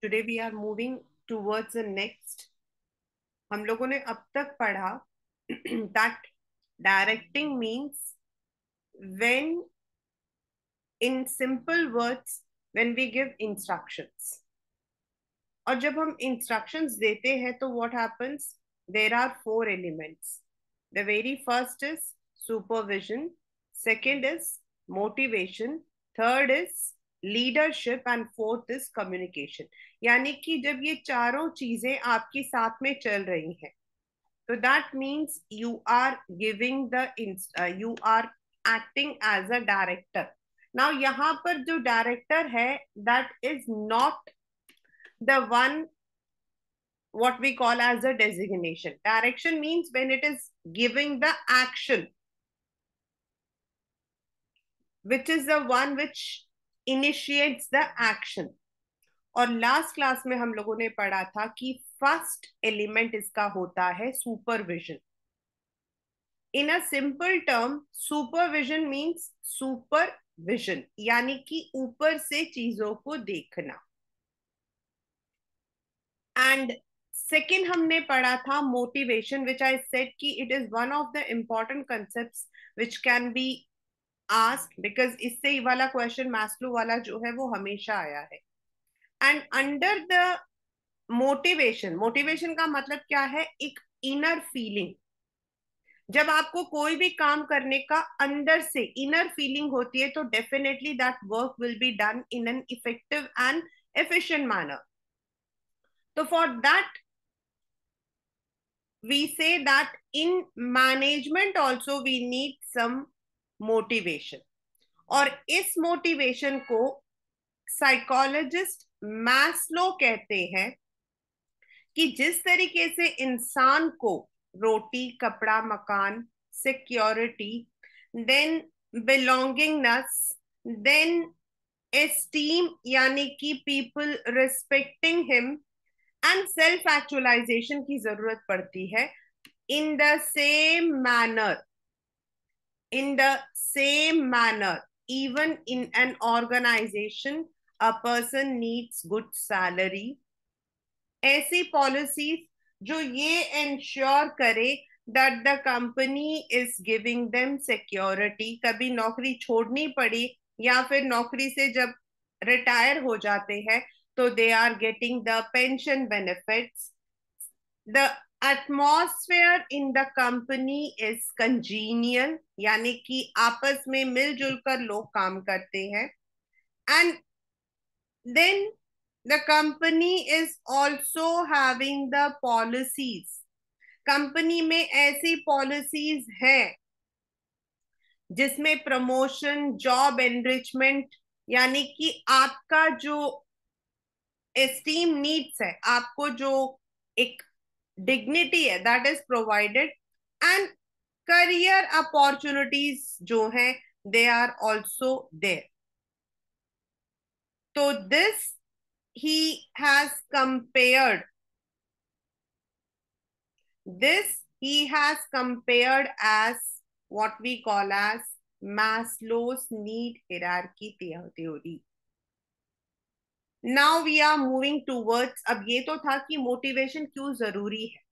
Today we are moving towards the next. हम लोगों ने अब तक पढ़ा that directing means when, in simple words, when we give instructions. और जब हम instructions देते हैं तो what happens? There are four elements. The very first is supervision, second is motivation, third is leadership and fourth is communication. यानी कि जब ये चारों चीजें आपके साथ में चल रही हैं तो that means you are giving the you are acting as a director. Now यहाँ पर जो डायरेक्टर है that is not the one what we call as a designation. Direction means when it is giving the action, which is the one which initiates the action. और last class में हम लोगों ने पढ़ा था कि फर्स्ट एलिमेंट इसका होता है supervision. In a simple term supervision means supervision, यानी कि ऊपर से चीजों को देखना. एंड सेकेंड हमने पढ़ा था मोटिवेशन, विच आई सेड कि it is one of the important concept which can be asked, because इससे वाला क्वेश्चन मैस्लो वाला जो है वो हमेशा आया है. And under the motivation, motivation का मतलब क्या है? एक इनर फीलिंग. जब आपको कोई भी काम करने का अंदर से इनर फीलिंग होती है तो definitely that work will be done in an effective and efficient manner. तो for that we say that in management also we need some motivation. और इस मोटिवेशन को साइकोलॉजिस्ट मैस्लो कहते हैं कि जिस तरीके से इंसान को रोटी, कपड़ा, मकान, security, then belongingness, then esteem यानी कि people respecting him and self actualization की जरूरत पड़ती है, in the same manner, in the same manner even in an organization a person needs good salary. ऐसी पॉलिसीज जो ये इंश्योर करे that the company is giving them security. कभी नौकरी छोड़नी पड़ी या फिर नौकरी से जब रिटायर हो जाते हैं तो they are getting the pension benefits. The atmosphere in the company is congenial, यानी कि आपस में मिलजुल कर लोग काम करते हैं. And then the company is also having the policies. Company में ऐसी पॉलिसीज हैं जिसमें प्रमोशन, जॉब एनरिचमेंट, यानी कि आपका जो एस्टीम नीड्स है, आपको जो एक डिग्निटी है that is provided. And career opportunities जो है दे आर ऑल्सो देयर. तो this he has compared, this he has compared as what we call as Maslow's need hierarchy theory. Now we are moving towards, अब ये तो था कि motivation क्यों जरूरी है.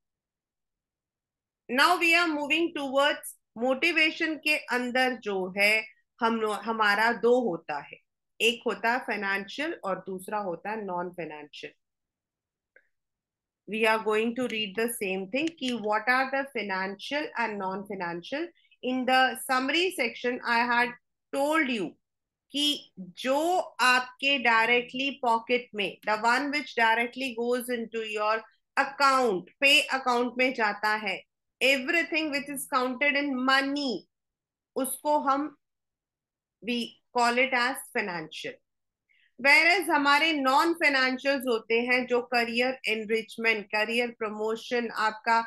Now we are moving towards motivation के अंदर जो है हमारा दो होता है. एक होता है फाइनेंशियल और दूसरा होता है non financial. We are going to read the same thing कि what are the financial and non-financial. In the summary section I had told you कि जो आपके directly pocket में, the one which directly goes into your account, pay account में जाता है, everything which is counted in money, उसको हम we call it as financial. Whereas हमारे नॉन फाइनेंशियल्स होते हैं जो करियर एनरिचमेंट, करियर प्रमोशन, आपका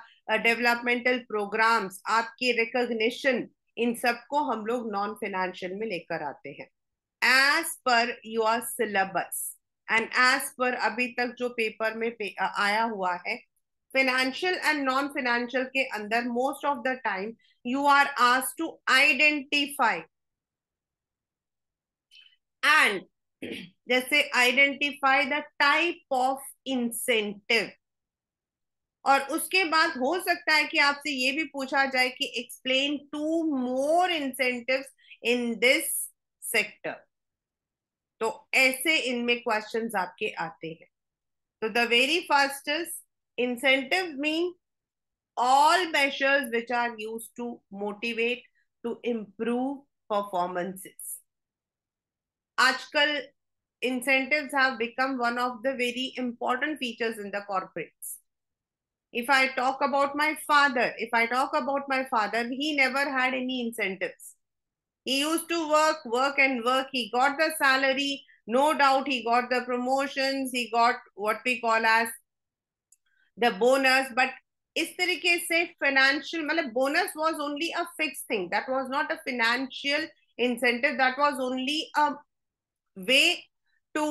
डेवलपमेंटल प्रोग्राम्स, आपकी रिकॉग्निशन, इन सबको हम लोग नॉन फाइनेंशियल में लेकर आते हैं as per your syllabus and as per अभी तक जो पेपर में आया हुआ है. फाइनेंशियल एंड नॉन फाइनेंशियल के अंदर most of the time you are asked to identify and जैसे identify the type of incentive, और उसके बाद हो सकता है कि आपसे ये भी पूछा जाए कि explain to more incentives in this sector. तो ऐसे इनमें क्वेश्चंस आपके आते हैं। तो the very first is incentive mean all measures which are used to motivate to improve performances. Aajkal incentives have become one of the very important features in the corporates. If I talk about my father, he never had any incentives. He used to work and work. He got the salary. No doubt he got the promotions. He got what we call as the bonus. But इस तरीके से financial, मतलब bonus was only a fix thing, that was not a financial incentive, that was only a way to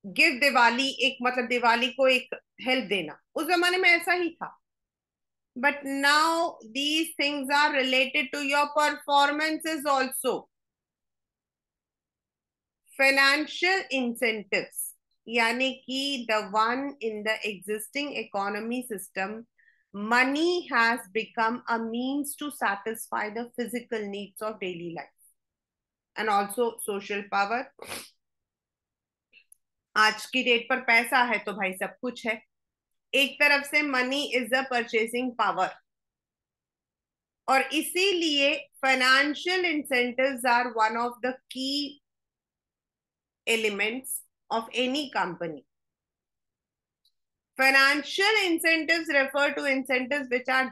give Diwali, एक मतलब दिवाली को एक help देना, उस जमाने में ऐसा ही था। But now these things are related to your performances also. Financial incentives यानी कि the one in the existing economy system, money has become a means to satisfy the physical needs of daily life and also social power. आज की date पर पैसा है तो भाई सब कुछ है। एक तरफ से money is the purchasing power, और इसीलिए financial incentives are one of the key elements of any company. Financial incentives refer to incentives which are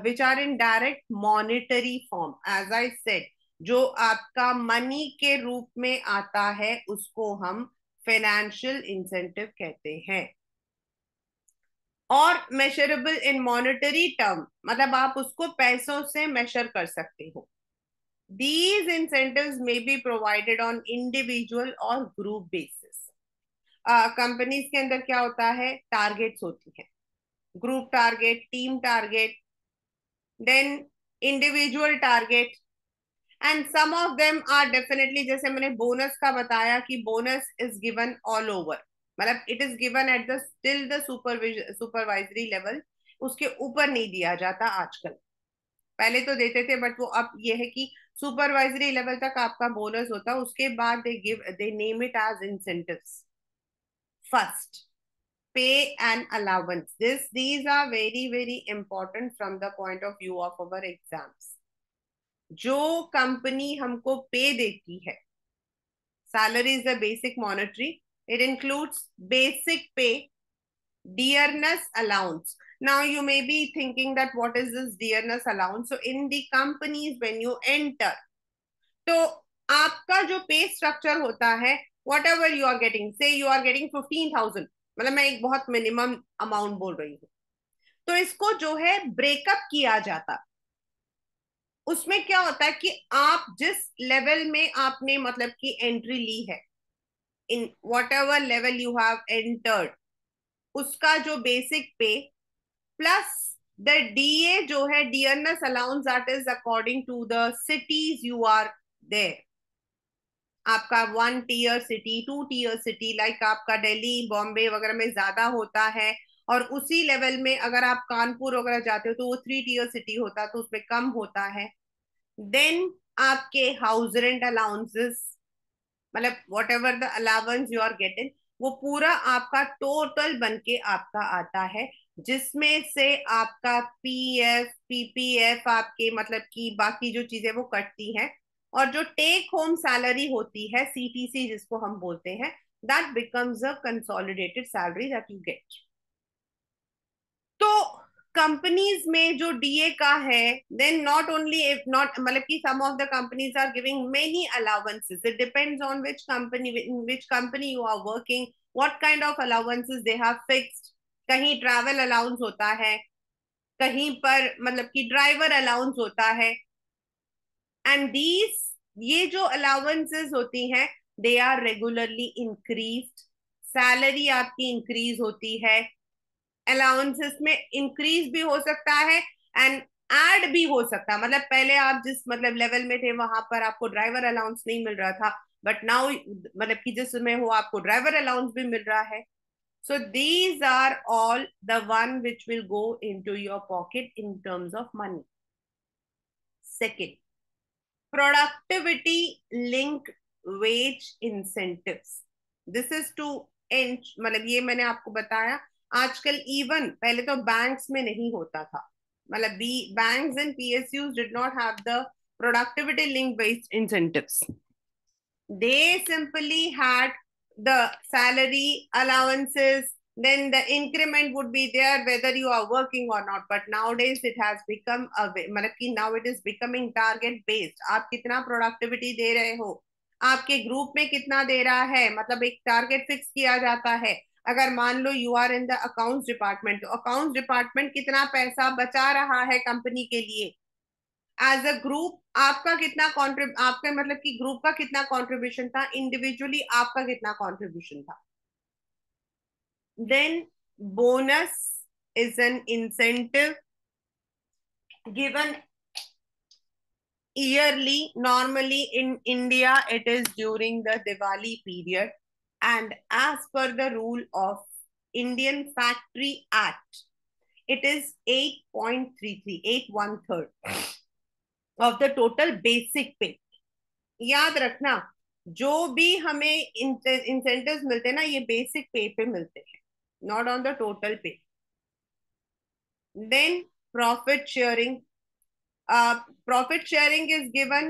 which are in direct monetary form. As I said, जो आपका money के रूप में आता है उसको हम फाइनेंशियल इंसेंटिव कहते हैं। और मेजरेबल इन मॉनेटरी टर्म, मतलब आप उसको पैसों से मेजर कर सकते हो। These incentives may be provided on individual or group basis. Companies के अंदर क्या होता है, टारगेट्स होती है, group target, team target, then individual target, and some of them are definitely, जैसे मैंने बोनस का बताया कि bonus is given all over, मतलब it is given at the still the supervisory level, उसके ऊपर नहीं दिया जाता आजकल। पहले तो देते थे बट वो अब ये है कि सुपरवाइजरी लेवल तक आपका बोनस होता है, उसके बाद they name it as incentives. First, pay and allowance. These are very, very important from the point of view of our exams. जो कंपनी हमको पे देती है, salary is the basic monetary. It includes basic pay, dearness allowance. Now you may be thinking that what is this dearness allowance? So in the companies when you enter, तो आपका जो पे structure होता है, whatever you are getting, say you are getting 15,000, मतलब मैं एक बहुत मिनिमम अमाउंट बोल रही हूँ, तो इसको जो है ब्रेकअप किया जाता। उसमें क्या होता है कि आप जिस लेवल में आपने मतलब कि एंट्री ली है, in whatever level you have entered, उसका जो basic pay plus the DA जो है, dearness allowance, that is according to the cities you are there. आपका 1 tier city, 2 tier city, like आपका दिल्ली बॉम्बे वगैरह में ज्यादा होता है, और उसी लेवल में अगर आप कानपुर वगैरह जाते हो तो वो 3 टीयर सिटी होता है तो उसमें कम होता है। देन आपके हाउस रेंट अलाउंसेस, मतलब whatever the allowance you are getting, वो पूरा आपका टोटल बन के आपका आता है, जिसमें से आपका पीएफ पीपीएफ आपके मतलब कि बाकी जो चीजें वो कटती हैं, और जो टेक होम सैलरी होती है, सीटीसी जिसको हम बोलते हैं, that becomes a consolidated salary that you get. तो कंपनीज में जो डीए का है, then not only, if not मतलब कि some of the companies are giving many allowances, it depends on which company you are working, what kind of allowances they have fixed. कहीं travel allowance होता है, कहीं पर मतलब कि ड्राइवर अलाउंस होता है, एंड दीज, ये जो अलाउंसेस होती हैं, they are regularly increased. Salary आपकी इंक्रीज होती है, अलाउंसेस में इंक्रीज भी हो सकता है एंड ऐड भी हो सकता है। मतलब पहले आप जिस मतलब लेवल में थे वहां पर आपको ड्राइवर अलाउंस नहीं मिल रहा था, बट नाउ मतलब कि जिसमें हो आपको ड्राइवर अलाउंस भी मिल रहा है. So these are all the one which will go into your pocket in terms of money. Second, productivity linked wage incentives. This is to मतलब ये मैंने आपको बताया. आजकल इवन पहले तो बैंक्स में नहीं होता था. मतलब banks and PSUs did not have the productivity linked wage incentives. They simply had the salary allowances, then the increment would be there whether you are working or not. But nowadays it has become a मतलब कि now it is becoming target based. आप कितना productivity दे रहे हो, आपके group में कितना दे रहा है, मतलब एक टारगेट फिक्स किया जाता है. अगर मान लो you are in the accounts department, तो अकाउंट्स डिपार्टमेंट कितना पैसा बचा रहा है कंपनी के लिए, एज अ ग्रुप आपका कितना कॉन्ट्रीब्यूट, आपके मतलब कि ग्रुप का कितना कंट्रीब्यूशन था, इंडिविजुअली आपका कितना कंट्रीब्यूशन था. Then bonus is an incentive given yearly. Normally in India it is during the Diwali period, and as per the rule of Indian Factory Act, it is 8.33, 8/1/3 of the total basic pay. याद रखना, जो भी हमें incentives मिलते हैं ना, ये basic पे पे मिलते हैं, not on the total pay. Then profit sharing. Profit sharing is given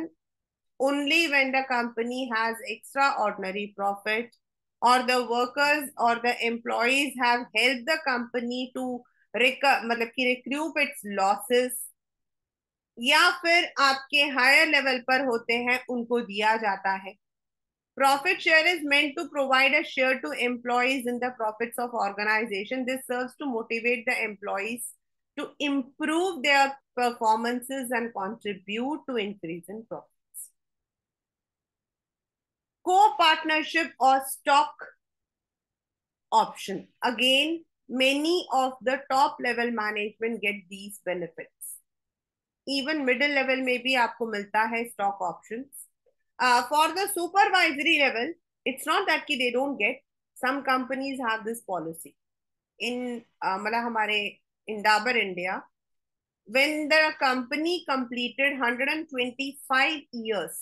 only when the company has extraordinary profit, or the workers or the employees have helped the company to मतलब कि recoup its losses, या फिर आपके higher level पर होते हैं उनको दिया जाता है. Profit share is meant to provide a share to employees in the profits of organization. This serves to motivate the employees to improve their performances and contribute to increase in profits. Co-partnership or stock option. Again, many of the top level management get these benefits. Even middle level में भी आपको मिलता है stock options. For the supervisory level, it's not that they don't get. Some companies have this policy. In मतलब हमारे in Dabur India, when the company completed 125 years,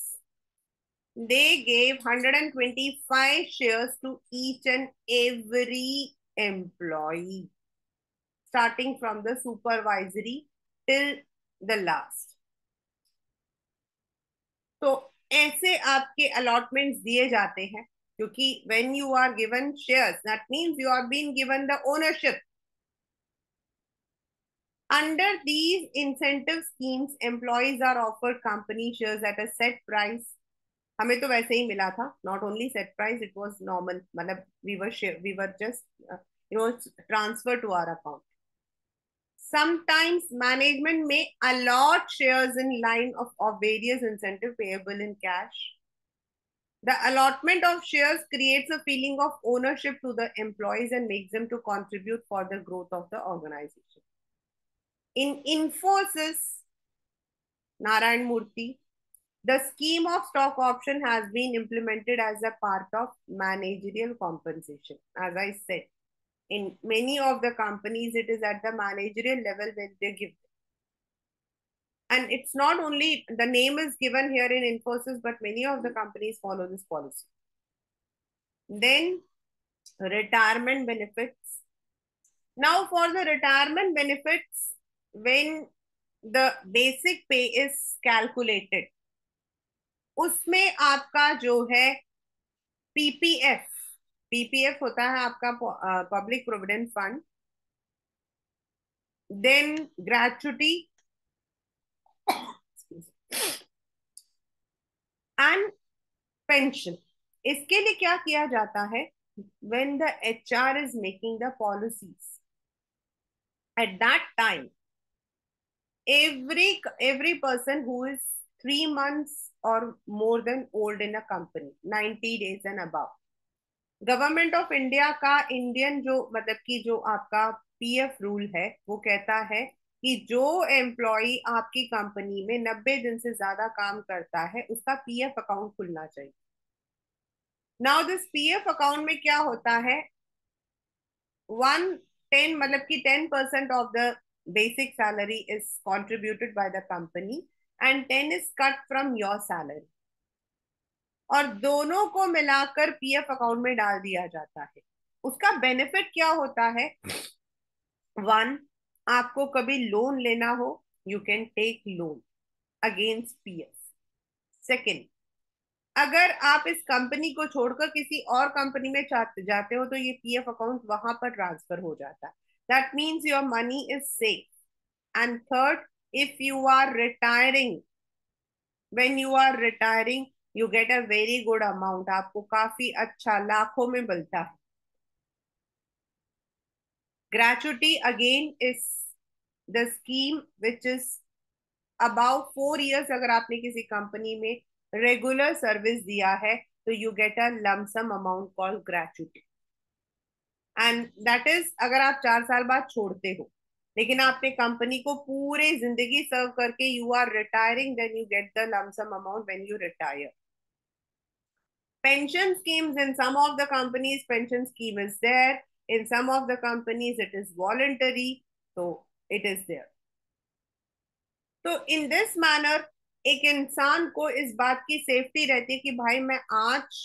they gave 125 shares to each and every employee, starting from the supervisory till the last. तो ऐसे आपके allotments दिए जाते हैं, क्योंकि when you are given shares, that means you are been given the ownership. Under these incentive schemes, employees are offered company shares at a set price. हमें तो वैसे ही मिला था, not only set price, it was normal, मतलब we were just transferred to our account. Sometimes management may allot shares in line of various incentive payable in cash. The allotment of shares creates a feeling of ownership to the employees and makes them to contribute for the growth of the organization. In Infosys, Narayan Murthy, the scheme of stock option has been implemented as a part of managerial compensation. As I said, in many of the companies, it is at the managerial level when they give. And it's not only the name is given here in Infosys, but many of the companies follow this policy. Then retirement benefits. Now for the retirement benefits, when the basic pay is calculated, उसमें आपका जो है PPF, PPF होता है आपका public provident fund, then gratuity and pension. इसके लिए क्या किया जाता है, when the HR is making the policies, at that time every person who is 3 months or more than old in a company, 90 days and above, government of India का Indian जो मतलब कि जो आपका PF रूल है, वो कहता है कि जो एम्प्लॉय आपकी कंपनी में 90 दिन से ज्यादा काम करता है, उसका PF अकाउंट खुलना चाहिए. नाउ दिस पीएफ अकाउंट में क्या होता है, 110 मतलब कि 10% of the basic salary is contributed by the company and 10 is cut from your salary, और दोनों को मिलाकर पीएफ अकाउंट में डाल दिया जाता है। उसका बेनिफिट क्या होता है, वन, आपको कभी लोन लेना हो, you can take loan against PF. Second, अगर आप इस कंपनी को छोड़कर किसी और कंपनी में जाते हो तो ये पीएफ अकाउंट वहां पर ट्रांसफर हो जाता है, that means your money is safe. And third, if you are retiring, when you are retiring you get a very good amount, आपको काफी अच्छा लाखों में मिलता है। Gratuity again is the scheme which is about 4 years, अगर आपने किसी कंपनी में रेगुलर सर्विस दिया है तो you get a lump sum amount called gratuity, and that is अगर आप 4 साल बाद छोड़ते हो, लेकिन आपने कंपनी को पूरे जिंदगी सर्व करके you are retiring, then you get the lump sum amount when you retire. Pension schemes, in some of the companies pension scheme is there, in some of the companies it is voluntary, so it is there। तो in this manner एक इंसान को इस बात की safety रहती है कि भाई मैं आज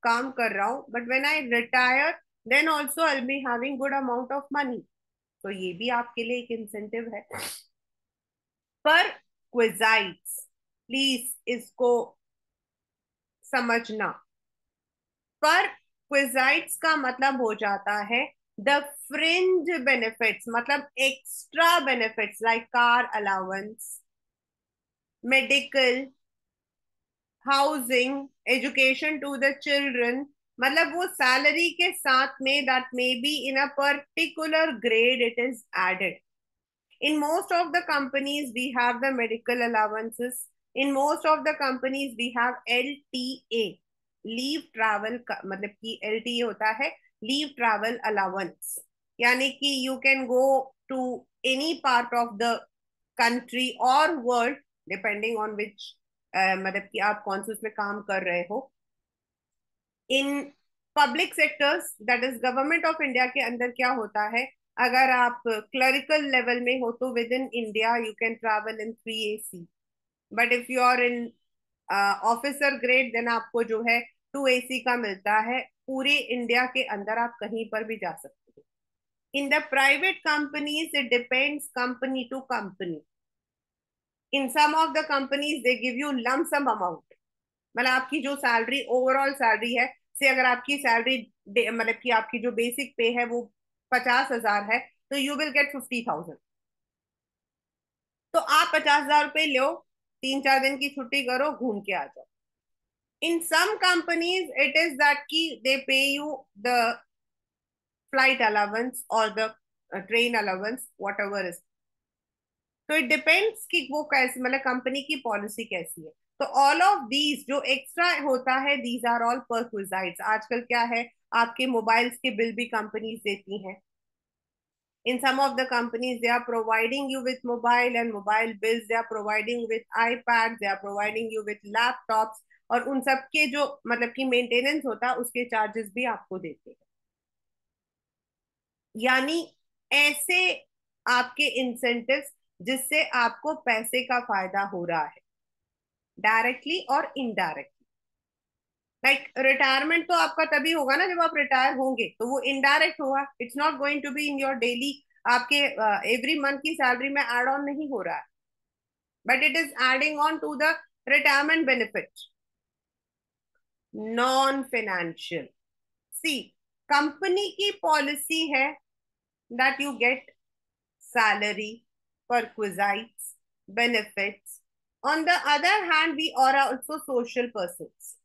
काम कर रहा हूं, but when I retire then also I be having good amount of money, तो ये भी आपके लिए एक इंसेंटिव है। पर क्विजाइट्स, प्लीज इसको समझना, पर क्विजाइट्स का मतलब हो जाता है द फ्रिंज बेनिफिट्स, मतलब extra benefits like car allowance, medical, housing, education to the children, मतलब वो सैलरी के साथ में that may be in a particular grade it is added. In most of the companies, we have the medical allowances. In most of the companies, we have LTA, leave travel मतलब कि LTA होता है leave travel allowance, यानी कि you can go to any part of the country or world depending on which मतलब कि आप कौन से उसमें काम कर रहे हो। In public sectors that is government of India के अंदर क्या होता है, अगर आप क्लरिकल लेवल में हो तो with in India you can travel in 3AC, but if you are in officer grade then आपको जो है 2AC का मिलता है, पूरे इंडिया के अंदर आप कहीं पर भी जा सकते हो। In the private companies it depends company to company, in some of the companies they give you lump sum amount, मतलब आपकी जो सैलरी ओवरऑल सैलरी है, से अगर आपकी सैलरी मतलब कि आपकी जो बेसिक पे है वो 50,000 है, तो यू विल गेट 50,000। तो आप 50,000 रुपये लो, 3-4 दिन की छुट्टी करो, घूम के आ जाओ। In some companies it is that की they pay you the flight allowance और the train allowance whatever is, तो इट डिपेंड्स कि वो कैसे मतलब कंपनी की पॉलिसी कैसी है। तो ऑल ऑफ दीज जो एक्स्ट्रा होता है दीज आर ऑल परक्विजाइट्स। आजकल क्या है, आपके मोबाइल्स के बिल भी कंपनीज देती हैं। In some of the companies they are providing you with mobile and mobile bills, they are providing with iPad, they are providing you with laptops, और उन सब के जो मतलब कि मेंटेनेंस होता है उसके चार्जेस भी आपको देते हैं। यानी ऐसे आपके इंसेंटिव्स जिससे आपको पैसे का फायदा हो रहा है डायरेक्टली और इनडायरेक्टली। लाइक रिटायरमेंट तो आपका तभी होगा ना जब आप रिटायर होंगे, तो वो इनडायरेक्ट होगा, it's not going to be in your daily, आपके एवरी मंथ की सैलरी में एड ऑन नहीं हो रहा है, but it is adding on to the retirement benefit. Non financial, see, company की पॉलिसी है that you get salary, perquisites, benefits. On the other hand, we are also social persons.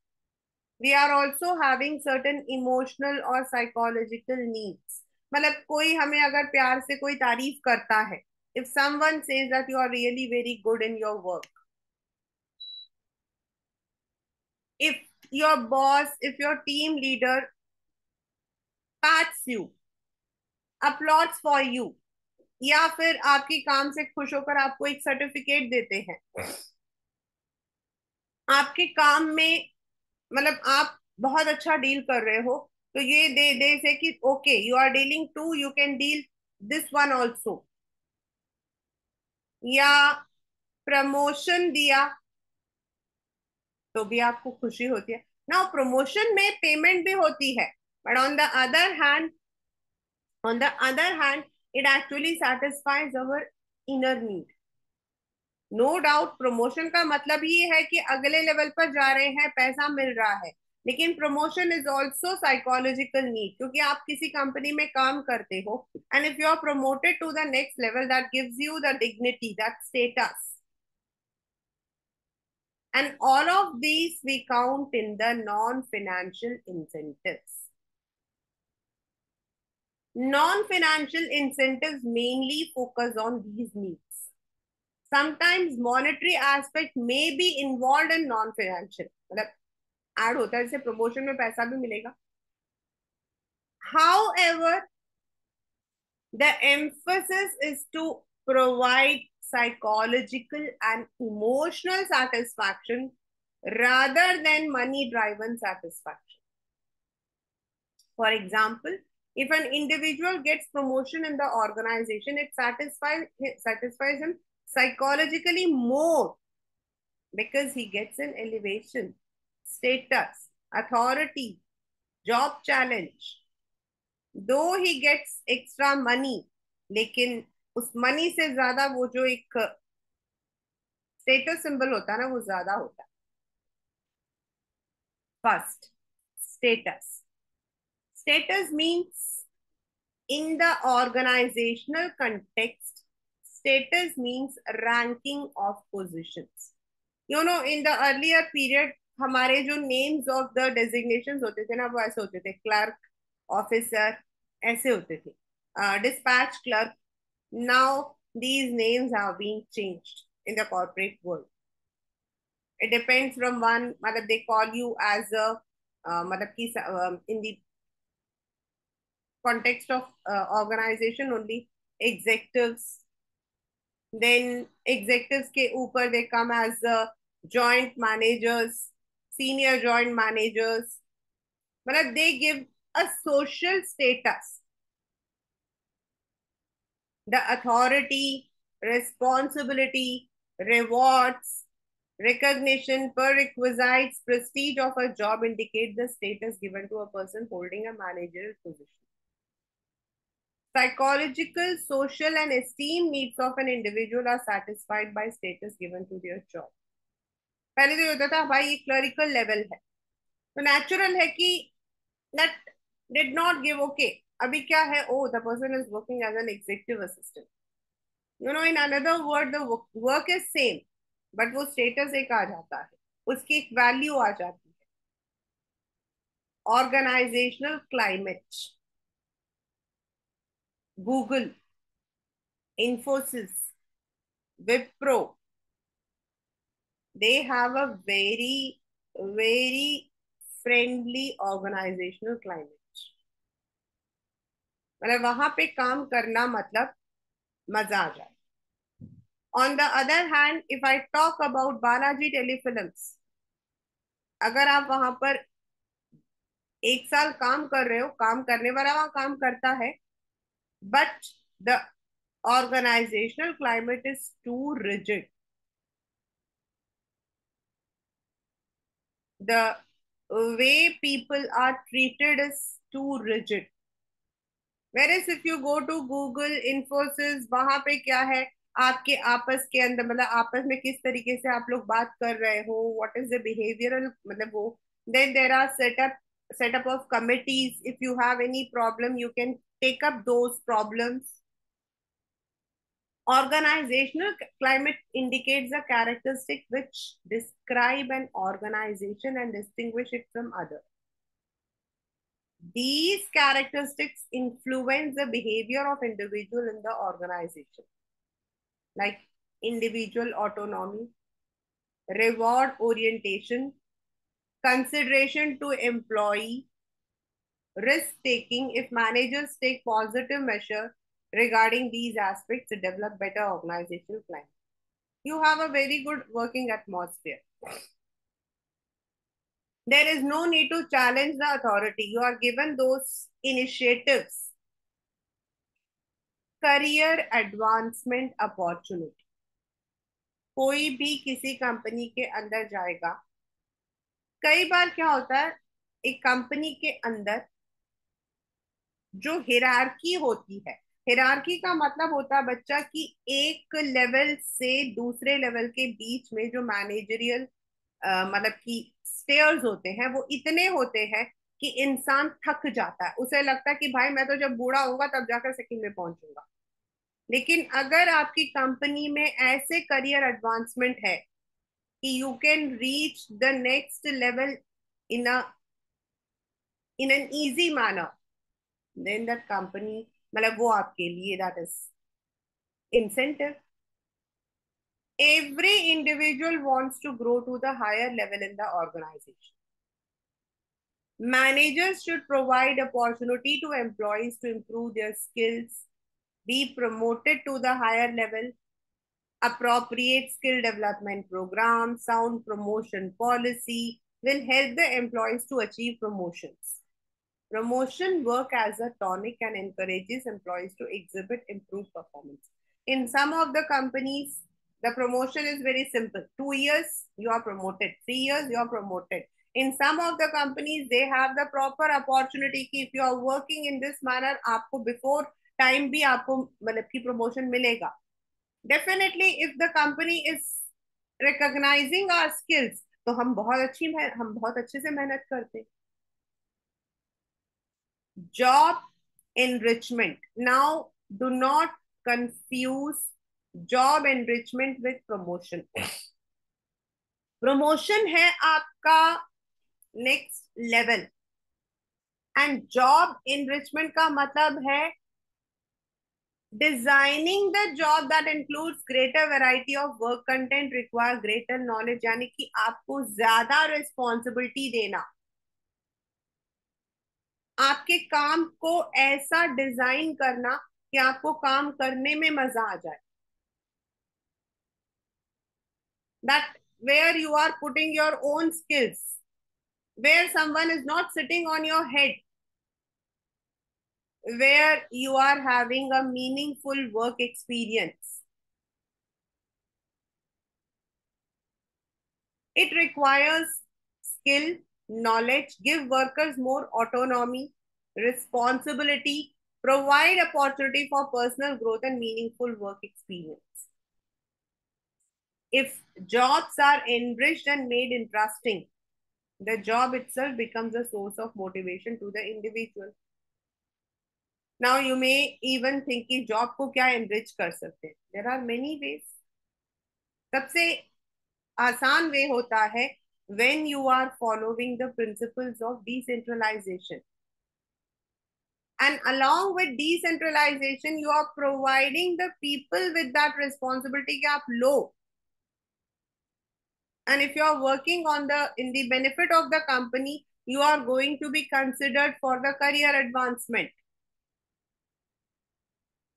We are also having certain emotional or psychological needs. मतलब कोई हमें अगर प्यार से कोई तारीफ करता है, if someone says that you are really very good in your work, if your boss, if your team leader pats you, applauds for you, या फिर आपकी काम से खुश होकर आपको एक सर्टिफिकेट देते हैं, आपके काम में मतलब आप बहुत अच्छा डील कर रहे हो, तो ये दे से कि okay you are dealing to, you can deal this one also. या प्रमोशन दिया तो भी आपको खुशी होती है ना। प्रमोशन में पेमेंट भी होती है, but on the other hand it actually satisfies our inner need. No doubt promotion का मतलब ये है कि अगले लेवल पर जा रहे हैं, पैसा मिल रहा है, लेकिन promotion is also psychological need, क्योंकि आप किसी कंपनी में काम करते हो and if you are promoted to the next level that gives you the dignity, that status, and all of these we count in the non-financial incentives. Non-financial incentives mainly focus on these needs. Sometimes monetary aspect may be involved in non-financial, मतलब add होता है, जैसे promotion में पैसा भी मिलेगा. However, the emphasis is to provide psychological and emotional satisfaction rather than money driven satisfaction. For example, if an individual gets promotion in the organization, it satisfies him psychologically more because he gets an elevation, status, authority, job challenge. Though he gets extra money, लेकिन उस money से ज्यादा वो जो एक status symbol होता है ना, वो ज्यादा होता है. First, status. Status means in the organizational context, status means ranking of positions. In the earlier period, हमारे जो names of the designations होते थे ना, वो ऐसे होते थे, clerk, officer, ऐसे होते थे, dispatch clerk. Now these names have been changed in the corporate world. It depends from one, मतलब they call you as a मतलब कि in the context of organization only, executives. Then executives के ऊपर they come as joint managers, senior joint managers. मतलब they give a social status, the authority, responsibility, rewards, recognition, prerequisites, prestige of a job indicate the status given to a person holding a managerial position. Psychological, social, and esteem needs of an individual are satisfied by status given to their job. पहले तो ये होता था भाई ये clerical level है, तो natural है कि that did not give okay. अभी क्या है, oh the person is working as an executive assistant. In another word the work is same, but वो status एक आ जाता है, उसकी एक वैल्यू आ जाती है. Organizational climate. Google, Infosys, Wipro, they have a very friendly organizational climate. मतलब वहां पे काम करना मतलब मजा आ जाए. On the other hand, if I talk about Balaji Telefilms, अगर आप वहां पर एक साल काम कर रहे हो, काम करने वाला वहां काम करता है, but the organizational climate is too rigid. The way people are treated is too rigid. Whereas if you go to Google, Infosys, वहां पे क्या है, आपके आपस के अंदर मतलब आपस में किस तरीके से आप लोग बात कर रहे हो, what is the behavioral, मतलब वो, then there are setup of committees. If you have any problem, you can take up those problems. Organizational climate indicates a characteristic which describe an organization and distinguish it from others. These characteristics influence the behavior of individual in the organization, like individual autonomy, reward orientation, consideration to employee, risk taking. If managers take positive measure regarding these aspects to develop better organizational climate, you have a very good working atmosphere. There is no need to challenge the authority. You are given those initiatives. Career advancement opportunity. कोई भी किसी company के अंदर जाएगा, कई बार क्या होता है, एक कंपनी के अंदर जो हिरारकी होती है, हिरारकी का मतलब होता है बच्चा कि एक लेवल से दूसरे लेवल के बीच में जो मैनेजरियल मतलब कि स्टेयर्स होते हैं वो इतने होते हैं कि इंसान थक जाता है, उसे लगता है कि भाई मैं तो जब बूढ़ा होऊंगा तब जाकर सेकंड में पहुंचूंगा। लेकिन अगर आपकी कंपनी में ऐसे करियर एडवांसमेंट है कि you can reach the next level in a in an easy manner, then that company, मतलब वो आपके लिए that is incentive. Every individual wants to grow to the higher level in the organization. Managers should provide opportunity to employees to improve their skills, be promoted to the higher level. Appropriate skill development program, sound promotion policy will help the employees to achieve promotions. Promotion work as a tonic and encourages employees to exhibit improved performance. In some of the companies, the promotion is very simple. 2 years, you are promoted. 3 years, you are promoted. In some of the companies, they have the proper opportunity कि if you are working in this manner, आपको before time भी आपको मतलब की promotion मिलेगा. Definitely, if the company is recognizing our skills, तो हम बहुत अच्छे से मेहनत करते हैं. Job enrichment. Now, do not confuse job enrichment with promotion. Promotion है आपका next level, and job enrichment का मतलब है designing the job that includes greater variety of work content, require greater knowledge, यानी कि आपको ज्यादा responsibility देना, आपके काम को ऐसा डिजाइन करना कि आपको काम करने में मजा आ जाए. That where you are putting your own skills, where someone is not sitting on your head, where you are having a meaningful work experience. It requires skill, knowledge, give workers more autonomy, responsibility, provide opportunity for personal growth and meaningful work experience. If jobs are enriched and made interesting, the job itself becomes a source of motivation to the individual. Now you may even think कि job को क्या enrich कर सकते हैं. There are many ways. सबसे आसान वे होता है when you are following the principles of decentralization. And along with decentralization, you are providing the people with that responsibility कि आप लो. And if you are working on the in the benefit of the company, you are going to be considered for the career advancement.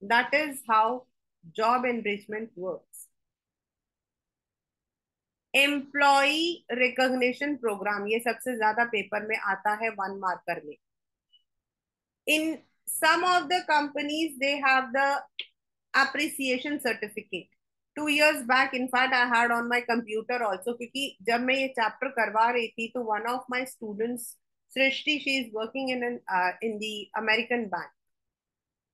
That is how job enrichment works. Employee recognition program, ये सबसे ज्यादा paper में आता है 1 marker में. In some of the companies they have the appreciation certificate. 2 years back in fact I had on my computer also, क्योंकि जब मैं ये चैप्टर करवा रही थी तो one of my students Srishti, she is working in the American bank.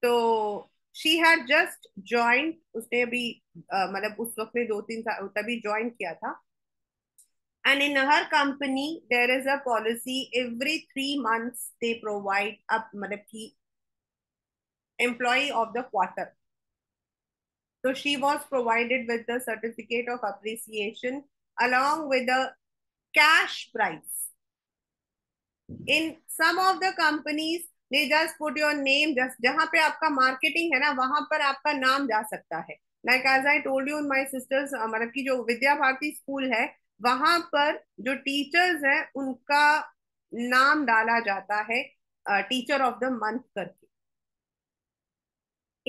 तो she had just join, उसने अभी मतलब उस वक्त में 2-3 साल तभी ज्वाइन किया था. And in her company, there is a policy every 3 months they provide a employee of the quarter. So she was provided with the certificate of appreciation along with the cash prize. In some of the companies, they just put your name, just जहां पे आपका marketing है ना वहां पर आपका नाम जा सकता है. Like as I told you, my sisters मतलब की जो विद्या भारती स्कूल है वहां पर जो टीचर्स हैं उनका नाम डाला जाता है टीचर ऑफ द मंथ करके.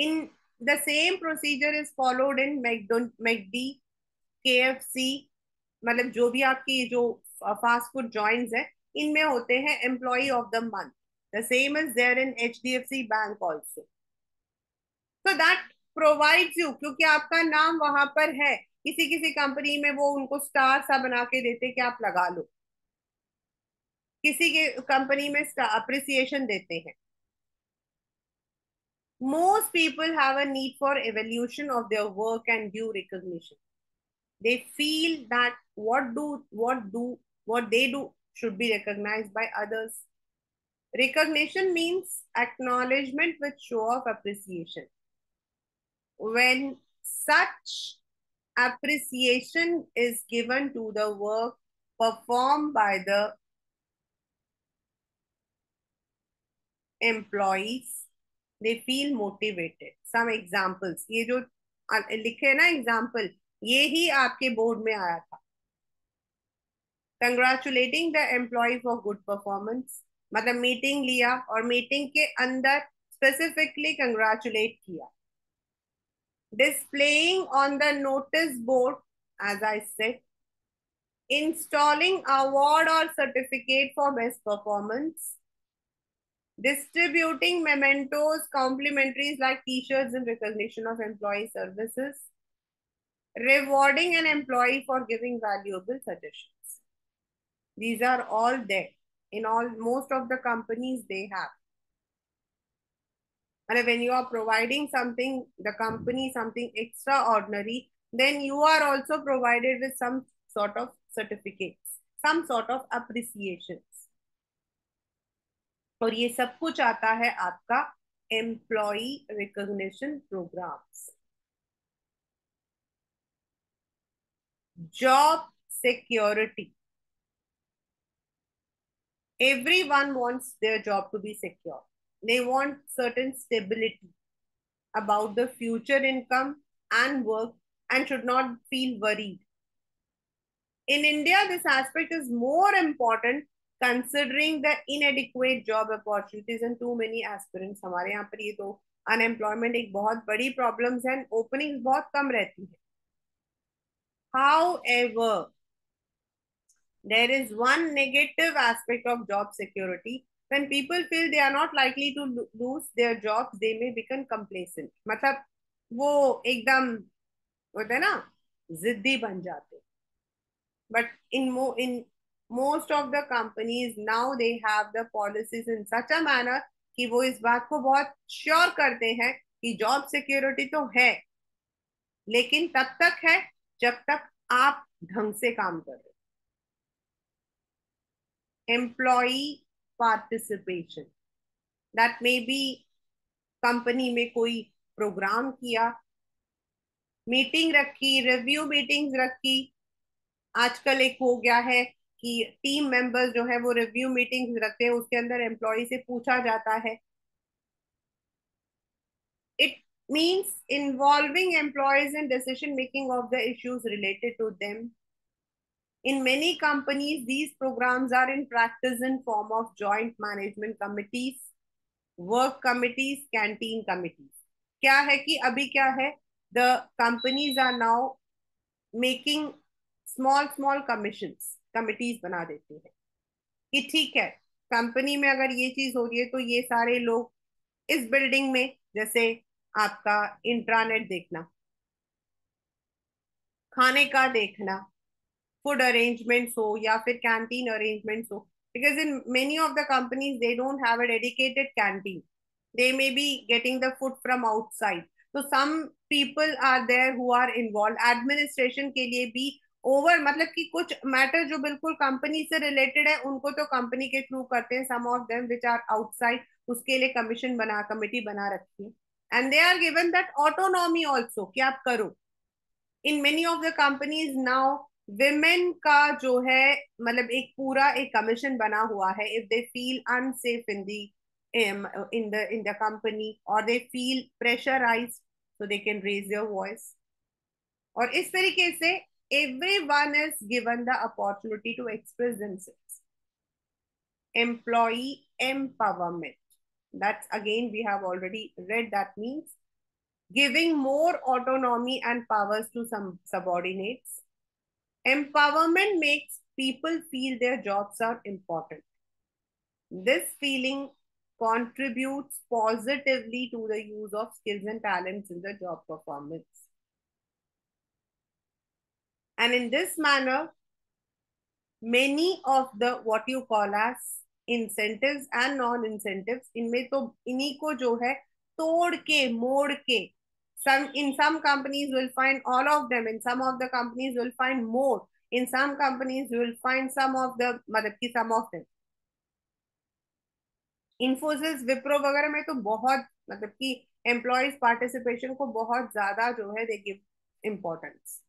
इन the same procedure is followed in McD, KFC, मतलब जो भी आपकी जो फास्ट फूड जॉइंट्स है, इनमें होते हैं employee of the month. The same is there in HDFC bank also. तो दैट प्रोवाइड्स यू, क्योंकि आपका नाम वहां पर है. किसी किसी कंपनी में वो उनको स्टार सा बना के देते कि आप लगा लो, किसी के कंपनी में अप्रिसिएशन देते हैं. Most people have a need for evaluation of their work and due recognition. They feel that what they do should be recognized by others. Recognition means acknowledgement with show of appreciation. When such appreciation is given to the work performed by the employees, they feel motivated. Some examples, ये जो लिखे ना example, ये ही आपके board में आया था. Congratulating the employee for good performance, मतलब मीटिंग लिया और मीटिंग के अंदर स्पेसिफिकली कंग्रेचुलेट किया. Displaying on the notice board, as I said, installing award or certificate for best performance, distributing mementos, complimentaries like t-shirts in recognition of employee services, rewarding an employee for giving valuable suggestions. These are all there in all most of the companies they have. And when you are providing something, the company something extraordinary, then you are also provided with some sort of certificates, some sort of appreciations. और ये सब कुछ आता है आपका employee recognition programs. Job security. Everyone wants their job to be secure. They want certain stability about the future income and work and should not feel worried. In India, this aspect is more important considering the inadequate job opportunities and too many aspirants. हमारे यहाँ पर ये तो unemployment एक बहुत बड़ी problem है, openings बहुत कम रहती है. However, there is one negative aspect of job security. When people feel they are not likely to lose their jobs, they may become complacent. मतलब वो एकदम होता है ना, जिद्दी बन जाते. But in most of the companies now they have the policies in such a manner कि वो इस बात को बहुत श्योर करते हैं कि जॉब सिक्योरिटी तो है, लेकिन तब तक है जब तक आप ढंग से काम कर रहे. Employee participation, that may B company में कोई प्रोग्राम किया, मीटिंग रखी, रिव्यू मीटिंग्स रखी. आजकल एक हो गया है कि टीम मेंबर्स जो है वो रिव्यू मीटिंग्स रखते हैं, उसके अंदर एम्प्लॉय से पूछा जाता है. It means involving employees in decision making of the issues related to them. In many companies, these programs are in practice in form of joint management committees, work committees, canteen committees. क्या है कि अभी क्या है, the companies are now making small commissions, committees बना देते हैं कि ठीक है, कंपनी में अगर ये चीज हो रही है तो ये सारे लोग इस बिल्डिंग में, जैसे आपका इंट्रानेट देखना, खाने का देखना, फूड अरेंजमेंट्स हो या फिर कैंटीन अरेंजमेंट्स हो. Because in many of the companies they don't have a dedicated canteen, they may be getting the food from outside. So some people are there who are involved administration के लिए भी over, मतलब कि कुछ matter जो बिल्कुल company से related है उनको तो कंपनी के थ्रू करते हैं. Some of them which are outside, उसके लिए कमेटी बना रखी है. And they are given that autonomy also कि आप करो. In many of the companies now women का जो है, मतलब एक पूरा एक कमीशन बना हुआ है. If they feel unsafe in the in the company or they feel pressurized, so they can raise their voice. और इस तरीके से everyone is given the opportunity to express themselves. Employee empowerment, that's again we have already read, that means giving more autonomy and powers to some subordinates. Empowerment makes people feel their jobs are important. This feeling contributes positively to the use of skills and talents in the job performance. And in this manner, many of the what you call as incentives and non incentives, इनमें तो इन्हीं को जो है तोड़ के मोड़ के, some companies will find all of them, in some of the companies will find more, in some companies you will find some of the मतलब कि some of them. Infosys Wipro वगैरह में तो बहुत मतलब कि एम्प्लॉयज पार्टिसिपेशन को बहुत ज्यादा जो है they give importance,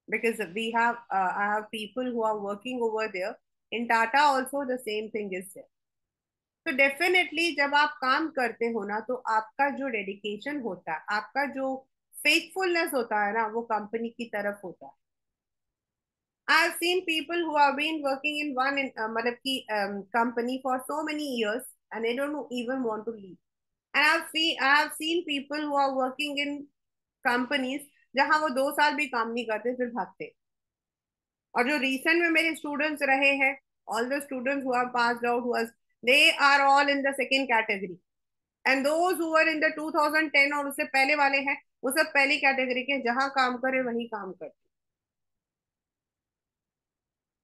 because I have people who are working over there. In Tata also the same thing is there. तो डेफिनेटली जब आप काम करते हो ना, तो आपका जो डेडिकेशन होता है, आपका जो फेथफुलनेस होता है ना, वो कंपनी की तरफ होता है. I have seen people who have been working in one मतलब की company for so many years and they don't even want to leave. And I have seen people who are working in companies जहां वो 2 साल भी काम नहीं करते फिर भागते. और जो रिसेंट में मेरे स्टूडेंट्स रहे हैं, all the students who have passed out was, they are all in the second category, and those who were in the 2010 और उससे पहले वाले हैं, वो सब पहली कैटेगरी के, जहां काम करे वही काम करते.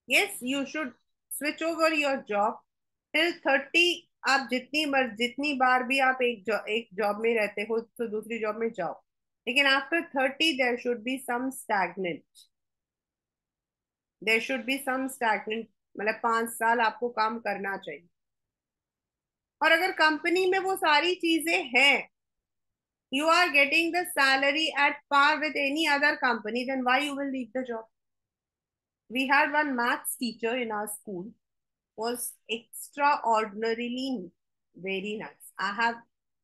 Yes, you should switch over your job till 30. आप जितनी बार भी आप एक जॉब में रहते हो तो दूसरी जॉब में जाओ, लेकिन after 30 there should be some stagnant, मतलब 5 साल आपको काम करना चाहिए. और अगर कंपनी में वो सारी चीजें हैं, you are getting the salary at par with any other company, then why you will leave the job? We had one maths teacher in our school, was extraordinarily very nice. I have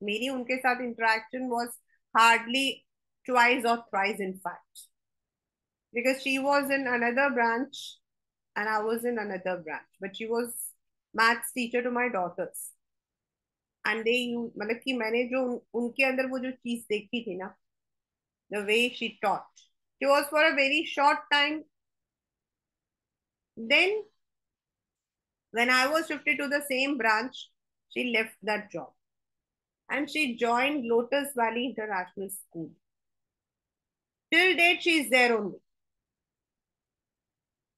मेरी उनके साथ interaction was hardly twice or thrice in fact, because she was in another branch and I was in another branch, but she was maths teacher to my daughters. And they मतलब कि मैंने जो उनके अंदर वो जो चीज देखी थी ना, the way she taught, she was for a very short time. Then when I was shifted to the same branch, she left that job and she joined Lotus Valley International School. Till date, she is there only.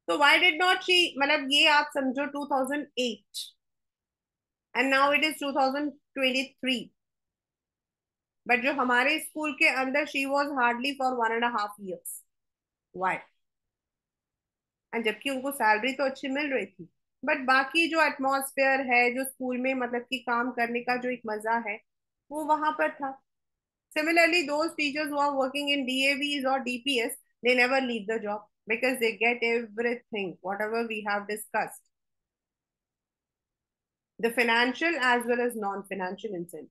So why did not she? मतलब ये आप समझो 2008 and now it is 2023. But जो हमारे school के अंदर she was hardly for 1.5 years. Why? And जबकि उनको सैलरी तो अच्छी मिल रही थी, बट बाकी जो एटमॉस्फेयर है, जो स्कूल में मतलब कि काम करने का जो एक मजा है, वो वहां पर था. Similarly, those teachers who are working in DAVs or DPS, they never leave the job because they get everything, whatever we have discussed. The financial as well as non-financial incentives.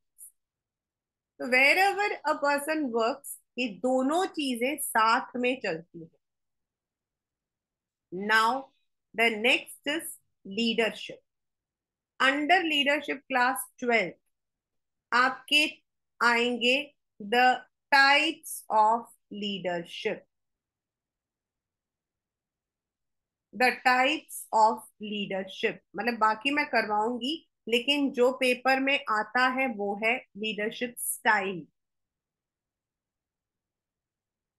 So wherever a person works, ये दोनों चीजें साथ में चलती हैं. Now, the next is leadership. Under leadership class 12, आपके आएंगे the types of leadership. The types of leadership मतलब बाकी मैं करवाऊंगी, लेकिन जो पेपर में आता है वो है leadership style.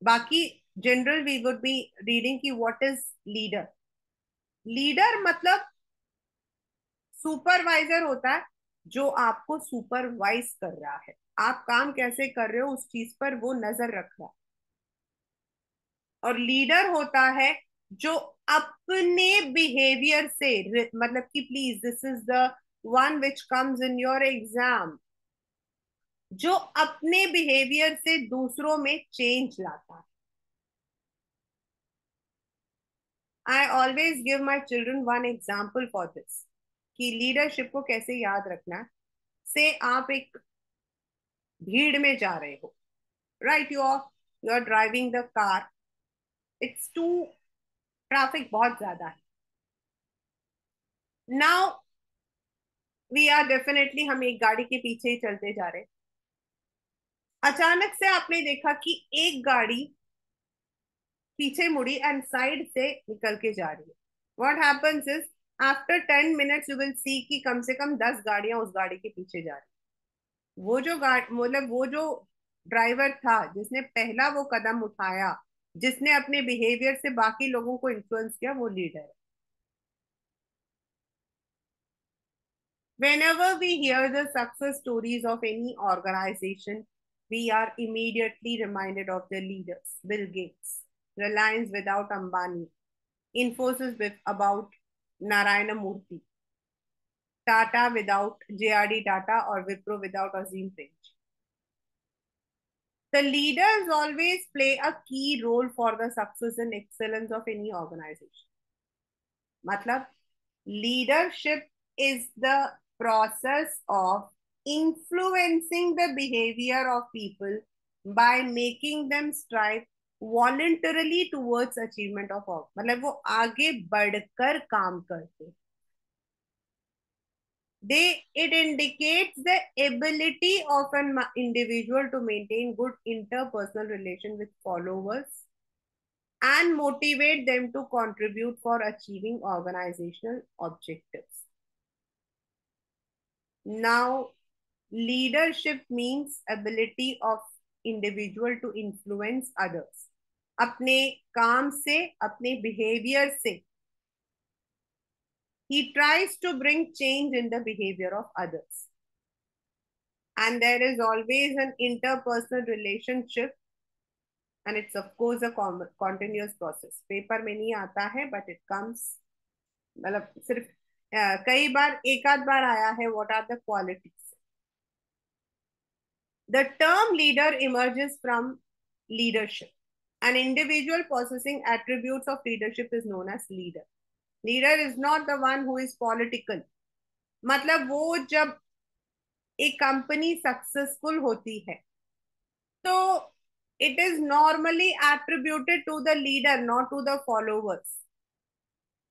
बाकी general we would be reading की व्हाट इज लीडर. लीडर मतलब सुपरवाइजर होता है, जो आपको सुपरवाइज कर रहा है, आप काम कैसे कर रहे हो उस चीज पर वो नजर रख रहा है. और लीडर होता है जो अपने बिहेवियर से, मतलब कि please this is the one which comes in your exam, जो अपने बिहेवियर से दूसरों में चेंज लाता है. I always give my children one example for this, कि लीडरशिप को कैसे याद रखना है. से आप एक भीड़ में जा रहे हो, right, you are driving the car, it's too traffic बहुत ज्यादा है. नाउ वी आर डेफिनेटली, हम एक गाड़ी के पीछे ही चलते जा रहे हैं. अचानक से आपने देखा कि एक गाड़ी पीछे मुड़ी एंड साइड से निकल के जा रही है. What happens is after 10 minutes you will see कि कम से कम 10 गाड़ियां उस गाड़ी के पीछे जा रही. वो जो गाड़ी मतलब वो जो ड्राइवर था जिसने पहला वो कदम उठाया, जिसने अपने बिहेवियर से बाकी लोगों को इन्फ्लुएंस किया, वो लीडर है. Whenever we hear the success stories of any organization, we are immediately reminded of their leaders. Bill Gates, Reliance without Ambani, Infosys with about Narayana Murthy, Tata without JRD Tata, or Wipro without Azim Premji. The leaders always play a key role for the success and excellence of any organization. मतलब leadership is the process of influencing the behavior of people by making them strive voluntarily towards achievement of all. मतलब वो आगे बढ़कर काम करते. It indicates the ability of an individual to maintain good interpersonal relation with followers and motivate them to contribute for achieving organizational objectives. Now, leadership means ability of individual to influence others. अपने काम से, अपने behavior से, he tries to bring change in the behavior of others. And there is always an interpersonal relationship, and it's of course a continuous process. Paper में नहीं आता है, but it comes, मतलब सिर्फ कई बार एक आध बार आया है. What are the qualities? The term leader emerges from leadership. An individual possessing attributes of leadership is known as leader. Leader is not the one who is political. मतलब वो जब एक कंपनी सक्सेसफुल होती है तो it is normally attributed to the leader, not to the followers.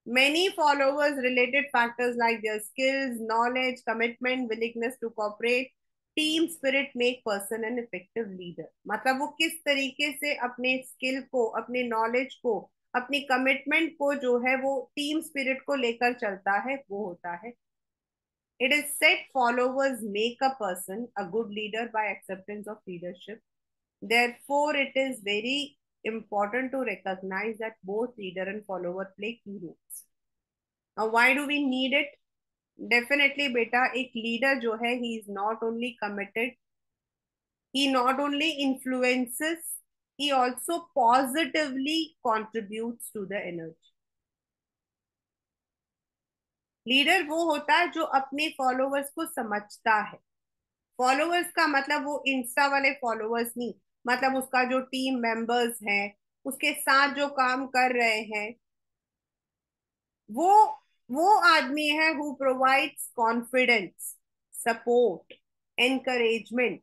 Many followers related factors like their skills, knowledge, commitment, willingness to cooperate, team spirit make person an effective leader. मतलब वो किस तरीके से अपने skill को, अपने knowledge को, अपनी कमिटमेंट को जो है वो टीम स्पिरिट को लेकर चलता है, वो होता है. It is set followers make a person a good leader by acceptance of leadership. Therefore, it is very important to recognize that both leader and follower play key roles. Now, why do we need it? Definitely, beta, एक leader जो है, he is not only committed, he not only influences, he also positively contributes to the energy. Leader वो होता है जो अपने followers को समझता है. फॉलोवर्स का मतलब वो इंस्टा वाले फॉलोवर्स नहीं, मतलब उसका जो टीम मेंबर्स हैं, उसके साथ जो काम कर रहे हैं, वो वो आदमी है who provides confidence, support, encouragement.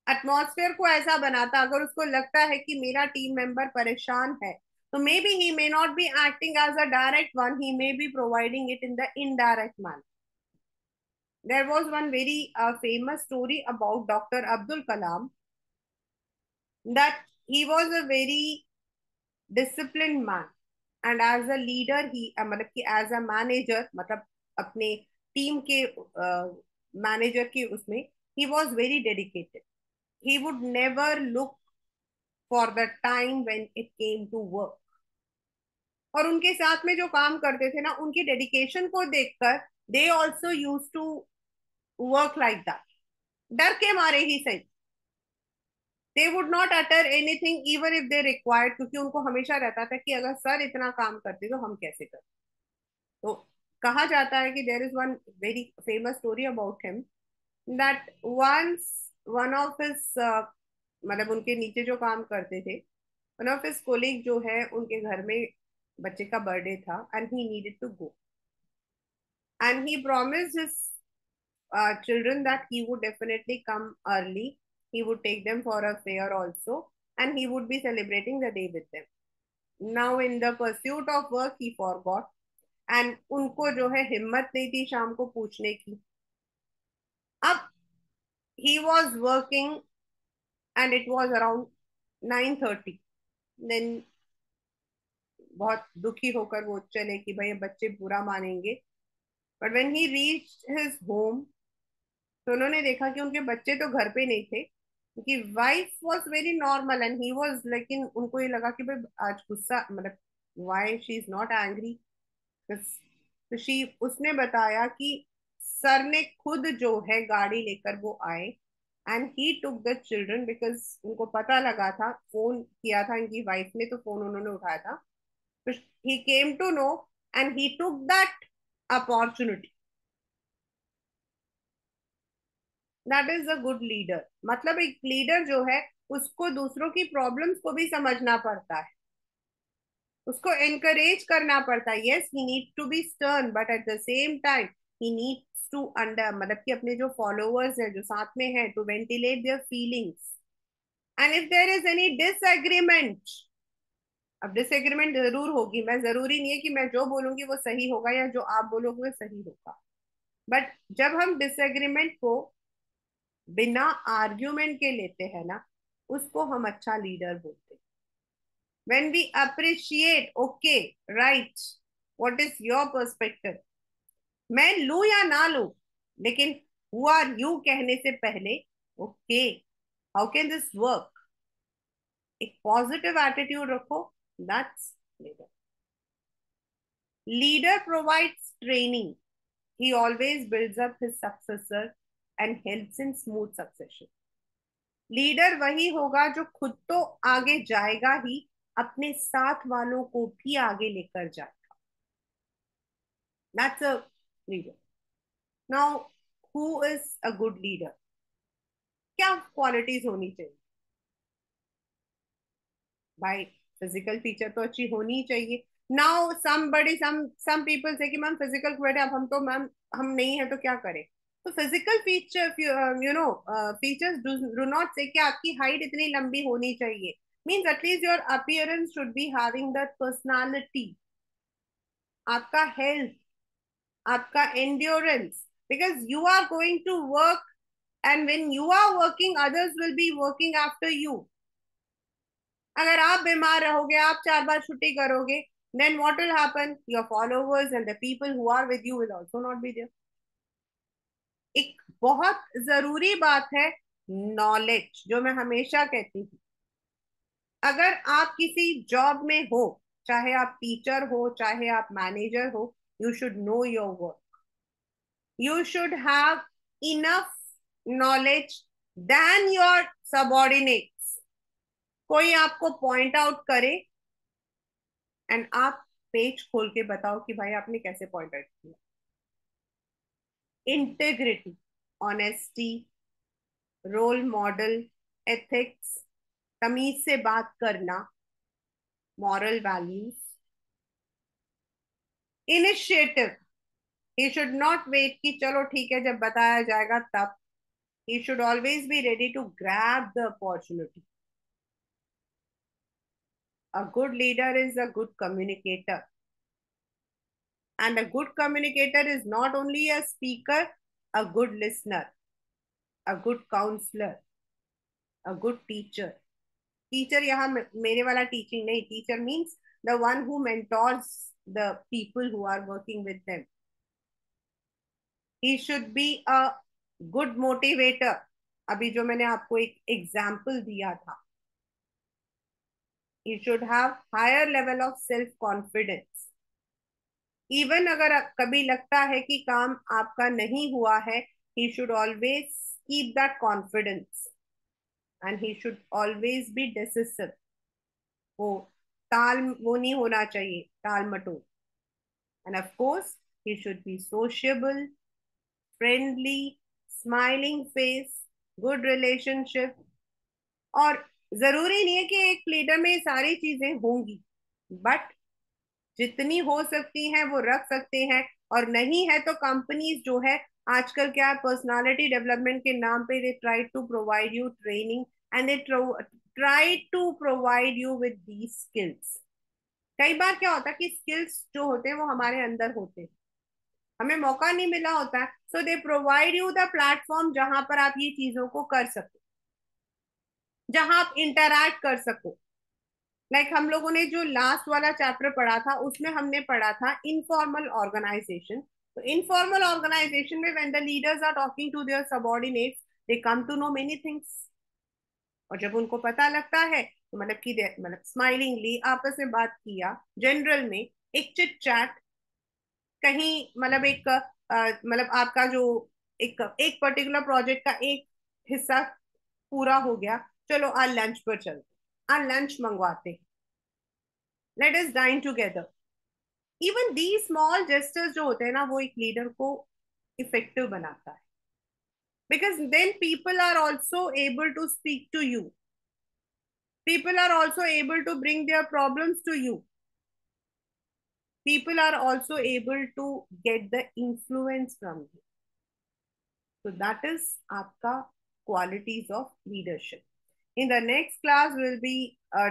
Atmosphere को ऐसा बनाता, अगर उसको लगता है कि मेरा टीम मेंबर परेशान है, तो may be he may not be acting as a direct one, he may be providing it in the indirect manner. There was one very famous story about Dr. Abdul Kalam, that he was a very disciplined man, and as a leader he मतलब कि as a manager, मतलब अपने team के manager के उसमें, he was very dedicated. He would never look for the time when it came to work. और उनके साथ में जो काम करते थे ना, उनकी डेडिकेशन को देखकर they also use to work like that. डर के मारे ही सही, they would not utter anything even if they required, क्योंकि उनको हमेशा रहता था कि अगर सर इतना काम करते तो हम कैसे करें. तो कहा जाता है कि there is one very famous story about him, that once one of his मतलब उनके नीचे जो काम करते थे, वन ऑफ हिज कोलीग जो है, उनके घर में बच्चे का बर्थडे था and he needed to go, and he promised his children that he would definitely come early. He would take them for a fair also, and he would be celebrating the day with them. Now, in the pursuit of work, he forgot, and उनको जो है हिम्मत नहीं थी शाम को पूछने की. अब he was working, and it was around 9:30. Then बहुत दुखी होकर वो चले कि भाई बच्चे बुरा मानेंगे। But when he reach his home, तो उन्होंने देखा कि उनके बच्चे तो घर पे नहीं थे, उनकी wife was very normal and he was, लेकिन उनको ये लगा कि भाई आज गुस्सा, मतलब why she is not angry. तो शी उसने बताया कि सर ने खुद जो है गाड़ी लेकर वो आए and he took the children, because उनको पता लगा था, फोन किया था इनकी वाइफ ने, तो फोन उन्होंने उठाया था। तो he came to know and he took that opportunity. That is a good leader. मतलब एक लीडर जो है, उसको दूसरों की प्रॉब्लम्स को भी समझना पड़ता है, उसको एनकरेज करना पड़ता है। Yes, he need to be stern, but at the same time he needs to under, मतलब कि अपने जो फॉलोअर्स हैं जो साथ में हैं, to ventilate their feelings. And if there is any disagreement, अब डिसएग्रीमेंट जरूर होगी, मैं जरूरी नहीं है कि मैं जो बोलूंगी वो सही होगा या जो आप बोलोगे वो सही होगा। बट जब हम डिसएग्रीमेंट को बिना आर्ग्यूमेंट के लेते हैं ना, उसको हम अच्छा लीडर बोलते हैं। when we appreciate, okay, right, what is your perspective, मैं लू या ना लू, लेकिन who are you कहने से पहले, okay, how can this work, एक पॉजिटिव एटीट्यूड रखो। That's leader. Leader provides training, he always builds up his successor and helps in smooth succession। Leader वही होगा जो खुद तो आगे जाएगा ही, अपने साथ वालों को भी आगे लेकर जाएगा। That's a leader. Now, who is a good leader? क्या क्वालिटीज होनी चाहिए भाई? फिजिकल फीचर तो अच्छी होनी ही चाहिए। नाउ सम पीपल से कि मैम फिजिकल क्वालिटी, अब हम तो मैम हम नहीं है तो क्या करें? तो physical feature, you know, features do not say कि आपकी हाइट इतनी लंबी होनी चाहिए। Means at least your appearance should be having that personality, आपका हेल्थ, आपका endurance, because you are going to work, and when you are working others will be working after you. अगर आप बीमार रहोगे, आप 4 बार छुट्टी करोगे, then what will happen? Your followers and the people who are with you will also not be there। एक बहुत जरूरी बात है नॉलेज, जो मैं हमेशा कहती हूँ। अगर आप किसी जॉब में हो, चाहे आप टीचर हो चाहे आप मैनेजर हो, you should know your work, you should have enough knowledge then your subordinates. कोई आपको पॉइंट आउट करे एंड आप पेज खोल के बताओ कि भाई आपने कैसे पॉइंट आउट किया। Integrity, honesty, role model, ethics, तमीज से बात करना, moral values, initiative. He should not wait कि चलो ठीक है जब बताया जाएगा तब। He should always be ready to grab the opportunity. A good leader is a good communicator, and a good communicator is not only a speaker, a good listener, a good counselor, a good teacher। Teacher यहाँ मेरे वाला teaching नहीं, teacher means the one who mentors the people who are working with them. He should be a good motivator. अभी जो मैंने आपको एक example दिया था, he should have higher level of self confidence. Even अगर कभी लगता है कि काम आपका नहीं हुआ है, he should always keep that confidence and he should always be decisive। वो वो नहीं होना चाहिए टाल मटोल। and of course he should be sociable, friendly, smiling face, good relationship। और जरूरी नहीं है कि एक लीडर में ये सारी चीजें होंगी, बट जितनी हो सकती हैं वो रख सकते हैं। और नहीं है तो कंपनीज जो है आजकल क्या, पर्सनालिटी डेवलपमेंट के नाम पे they try to provide you training and they try to provide you with the skills. कई बार क्या होता है कि स्किल्स जो होते हैं वो हमारे अंदर होते हैं, हमें मौका नहीं मिला होता है, so they provide you the platform जहां पर आप ये चीजों को कर सको, जहां आप इंटरैक्ट कर सको। लाइक हम लोगों ने जो लास्ट वाला चैप्टर पढ़ा था उसमें हमने पढ़ा था इनफॉर्मल ऑर्गेनाइजेशन. तो इनफॉर्मल ऑर्गेनाइजेशन में when the leaders are talking to their subordinates they come to know many things. और जब उनको पता लगता है तो मतलब कि मतलब स्माइलिंगली आपस में बात किया, जनरल में एक चिट चैट, कहीं मतलब एक मतलब आपका जो एक एक पर्टिकुलर प्रोजेक्ट का एक हिस्सा पूरा हो गया, चलो आज लंच पर चलते, आज लंच मंगवाते, let us dine together. Even the small gestures जो होते हैं ना, वो एक लीडर को इफेक्टिव बनाता है. Because then people are also able to speak to you, people are also able to bring their problems to you, people are also able to get the influence from you. So that is aapka qualities of leadership. In the next class we'll be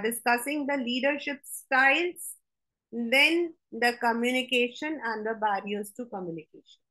discussing the leadership styles, then the communication and the barriers to communication.